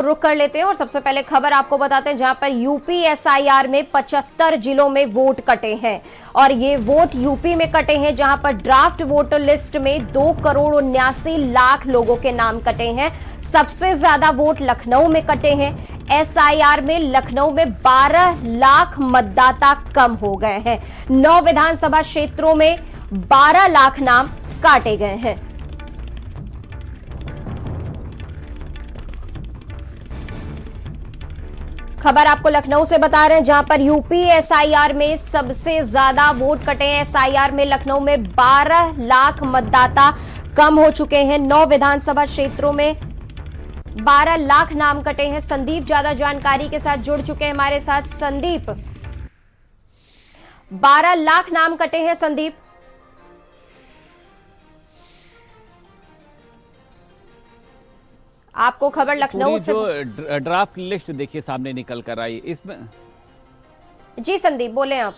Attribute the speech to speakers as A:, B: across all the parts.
A: रुक कर लेते हैं और सबसे पहले खबर आपको बताते हैं, जहां पर यूपी एसआईआर में 75 जिलों में वोट कटे हैं और ये वोट यूपी में कटे हैं, जहां पर ड्राफ्ट वोटर लिस्ट में 2,79,00,000 लोगों के नाम कटे हैं। सबसे ज्यादा वोट लखनऊ में कटे हैं। एसआईआर में लखनऊ में 12 लाख मतदाता कम हो गए हैं। 9 विधानसभा क्षेत्रों में 12 लाख नाम काटे गए हैं। खबर आपको लखनऊ से बता रहे हैं, जहां पर यूपी एसआईआर में सबसे ज्यादा वोट कटे हैं। एसआईआर में लखनऊ में 12 लाख मतदाता कम हो चुके हैं। 9 विधानसभा क्षेत्रों में 12 लाख नाम कटे हैं। संदीप ज्यादा जानकारी के साथ जुड़ चुके हैं हमारे साथ। संदीप, 12 लाख नाम कटे हैं। संदीप, आपको खबर लखनऊ से
B: जो ड्राफ्ट लिस्ट देखिए सामने निकल कर आई, इसमें
A: जी संदीप बोले आप।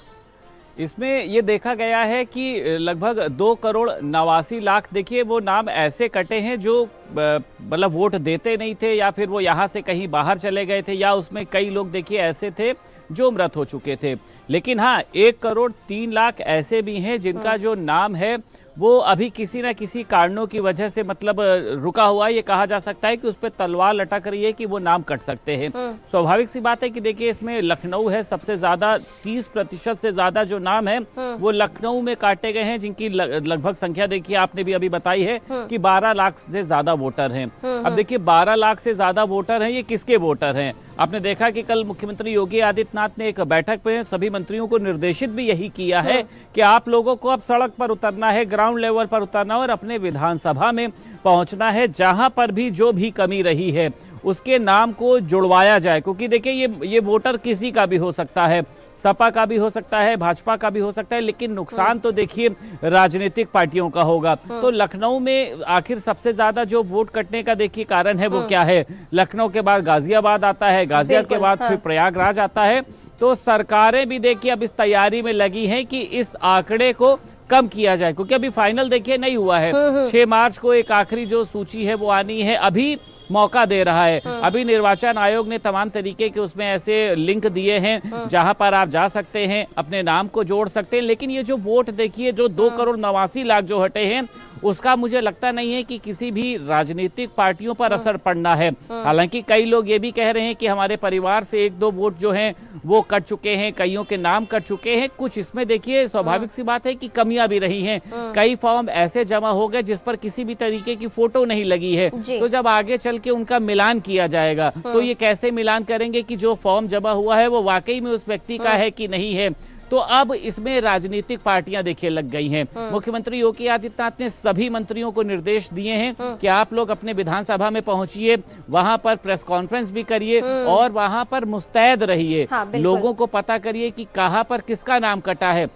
B: इसमें ये देखा गया है कि लगभग 2,89,00,000 देखिए वो नाम ऐसे कटे हैं जो मतलब वोट देते नहीं थे, या फिर वो यहाँ से कहीं बाहर चले गए थे, या उसमें कई लोग देखिए ऐसे थे जो मृत हो चुके थे। लेकिन हाँ, 1,03,00,000 ऐसे भी हैं जिनका जो नाम है वो अभी किसी न किसी कारणों की वजह से मतलब रुका हुआ है। ये कहा जा सकता है कि उस पर तलवार लटक रही है कि वो नाम कट सकते हैं। स्वाभाविक सी बात है कि देखिए इसमें लखनऊ है सबसे ज्यादा, 30% से ज्यादा जो नाम है वो लखनऊ में काटे गए हैं, जिनकी लगभग संख्या देखिए आपने भी अभी बताई है कि 12 लाख से ज्यादा वोटर हैं। अब देखिए 12 लाख से ज्यादा वोटर हैं, ये किसके वोटर हैं? आपने देखा कि कल मुख्यमंत्री योगी आदित्यनाथ ने एक बैठक में सभी मंत्रियों को निर्देशित भी यही किया है कि आप लोगों को अब सड़क पर उतरना है, ग्राउंड लेवल पर उतरना है और अपने विधानसभा में पहुंचना है। जहां पर भी जो भी कमी रही है उसके नाम को जुड़वाया जाए, क्योंकि देखिए ये वोटर किसी का भी हो सकता है, सपा का भी हो सकता है, भाजपा का भी हो सकता है, लेकिन नुकसान तो देखिए राजनीतिक पार्टियों का होगा। तो लखनऊ में आखिर सबसे ज्यादा जो वोट कटने का देखिए कारण है वो क्या है? लखनऊ के बाद गाजियाबाद आता है, गाजियाबाद के बाद फिर प्रयागराज आता है। तो सरकारें भी देखिए अब इस तैयारी में लगी हैं कि इस आंकड़े को कम किया जाए, क्योंकि अभी फाइनल देखिए नहीं हुआ है। 6 मार्च को एक आखिरी जो सूची है वो आनी है, अभी मौका दे रहा है। अभी निर्वाचन आयोग ने तमाम तरीके के उसमें ऐसे लिंक दिए हैं जहां पर आप जा सकते हैं, अपने नाम को जोड़ सकते हैं। लेकिन ये जो वोट देखिए जो 2,89,00,000 जो हटे हैं, उसका मुझे लगता नहीं है कि किसी भी राजनीतिक पार्टियों पर असर पड़ना है। हालांकि कई लोग ये भी कह रहे हैं कि हमारे परिवार से 1-2 वोट जो हैं वो कट चुके हैं, कईयों के नाम कट चुके हैं। कुछ इसमें देखिए स्वाभाविक सी बात है कि कमियां भी रही हैं। कई फॉर्म ऐसे जमा हो गए जिस पर किसी भी तरीके की फोटो नहीं लगी है। तो जब आगे चल के उनका मिलान किया जाएगा तो ये कैसे मिलान करेंगे कि जो फॉर्म जमा हुआ है वो वाकई में उस व्यक्ति का है कि नहीं है? तो अब इसमें राजनीतिक पार्टियां देखिए लग गई हैं। मुख्यमंत्री योगी आदित्यनाथ ने सभी मंत्रियों को निर्देश दिए हैं कि आप लोग अपने विधानसभा में पहुंचिए, वहां पर प्रेस कॉन्फ्रेंस भी करिए और वहां पर मुस्तैद रहिए। लोगों को पता करिए कि कहां पर किसका नाम कटा है।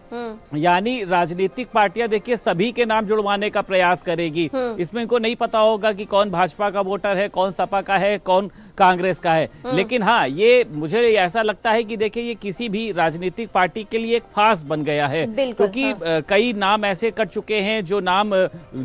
B: यानी राजनीतिक पार्टियां देखिए सभी के नाम जुड़वाने का प्रयास करेगी। इसमें इनको नहीं पता होगा कि कौन भाजपा का वोटर है, कौन सपा का है, कौन कांग्रेस का है। लेकिन हाँ, ये मुझे ऐसा लगता है कि देखिए ये किसी भी राजनीतिक पार्टी के लिए एक फास्ट बन गया है, क्योंकि कई नाम ऐसे कट चुके हैं जो नाम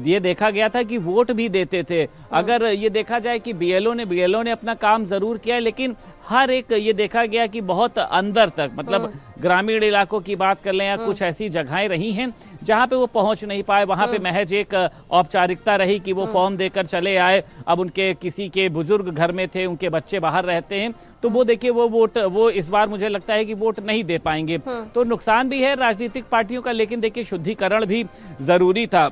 B: ये देखा गया था कि वोट भी देते थे। अगर ये देखा जाए कि बीएलओ ने अपना काम जरूर किया है, लेकिन हर एक ये देखा गया कि बहुत अंदर तक, मतलब ग्रामीण इलाकों की बात कर लें या कुछ ऐसी जगहें रही हैं जहां पे वो पहुंच नहीं पाए, वहां पे महज एक औपचारिकता रही कि वो फॉर्म देकर चले आए। अब उनके किसी के बुजुर्ग घर में थे, उनके बच्चे बाहर रहते हैं, तो वो देखिए वो इस बार मुझे लगता है कि वोट नहीं दे पाएंगे। तो नुकसान भी है राजनीतिक पार्टियों का, लेकिन देखिए शुद्धिकरण भी जरूरी था।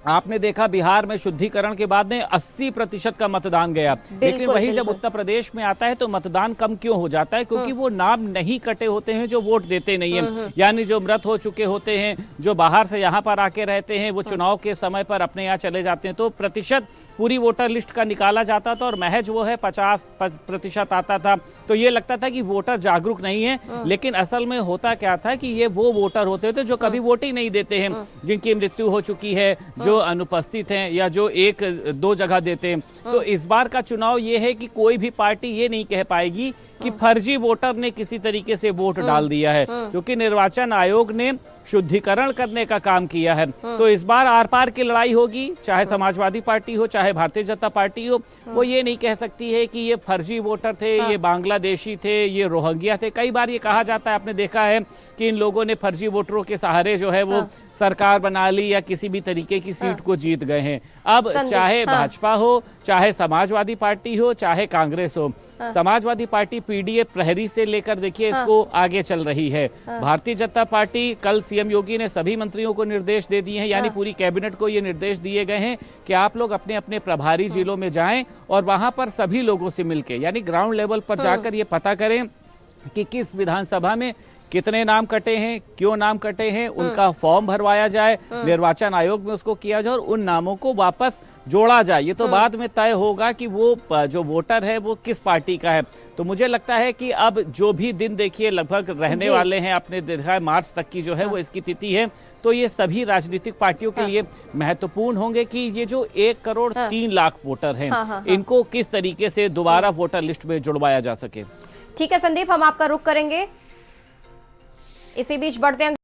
B: आपने देखा बिहार में शुद्धिकरण के बाद में 80% का मतदान गया, लेकिन वही जब उत्तर प्रदेश में आता है तो मतदान कम क्यों हो जाता है? क्योंकि वो नाम नहीं कटे होते हैं जो वोट देते नहीं है, यानी जो मृत हो चुके होते हैं, जो बाहर से यहाँ पर आके रहते हैं, वो चुनाव के समय पर अपने यहाँ चले जाते हैं। तो प्रतिशत पूरी वोटर लिस्ट का निकाला जाता था और महज वो है 50% आता था। तो ये लगता था कि वोटर जागरूक नहीं है, लेकिन असल में होता क्या था कि ये वो वोटर होते थे जो कभी वोट ही नहीं देते हैं, जिनकी मृत्यु हो चुकी है, जो अनुपस्थित हैं या जो 1-2 जगह देते हैं। तो इस बार का चुनाव ये है कि कोई भी पार्टी ये नहीं कह पाएगी कि फर्जी वोटर ने किसी तरीके से वोट डाल दिया है, क्योंकि निर्वाचन आयोग ने शुद्धिकरण करने का काम किया है। तो इस बार आर पार की लड़ाई होगी, चाहे समाजवादी पार्टी हो चाहे भारतीय जनता पार्टी हो। वो ये नहीं कह सकती है कि ये फर्जी वोटर थे, ये बांग्लादेशी थे, ये रोहिंग्या थे। कई बार ये कहा जाता है, आपने देखा है कि इन लोगों ने फर्जी वोटरों के सहारे जो है वो सरकार बना ली या किसी भी तरीके की सीट को जीत गए हैं। अब चाहे भाजपा हो, चाहे समाजवादी पार्टी हो, चाहे कांग्रेस हो, समाजवादी पार्टी पीडीए प्रहरी से लेकर देखिए इसको आगे चल रही है। भारतीय जनता पार्टी, कल सीएम योगी ने सभी मंत्रियों को निर्देश दे दिए हैं, यानी पूरी कैबिनेट को ये निर्देश दिए गए हैं कि आप लोग अपने अपने प्रभारी जिलों में जाएं और वहां पर सभी लोगों से मिलकर, यानी ग्राउंड लेवल पर जाकर ये पता करें कि किस विधानसभा में कितने नाम कटे हैं, क्यों नाम कटे हैं, उनका फॉर्म भरवाया जाए, निर्वाचन आयोग में उसको किया जाए और उन नामों को वापस जोड़ा जाए। ये तो बाद में तय होगा कि वो जो वोटर है वो किस पार्टी का है। तो मुझे लगता है कि अब जो भी दिन देखिए लगभग रहने वाले हैं, आपने देखा है मार्च तक की जो है वो इसकी तिथि है, तो ये सभी राजनीतिक पार्टियों के लिए महत्वपूर्ण होंगे कि ये जो 1 करोड़ 3 लाख वोटर हैं, इनको किस तरीके से दोबारा वोटर लिस्ट में जुड़वाया जा सके।
A: ठीक है संदीप, हम आपका रुख करेंगे। इसी बीच बढ़ते हैं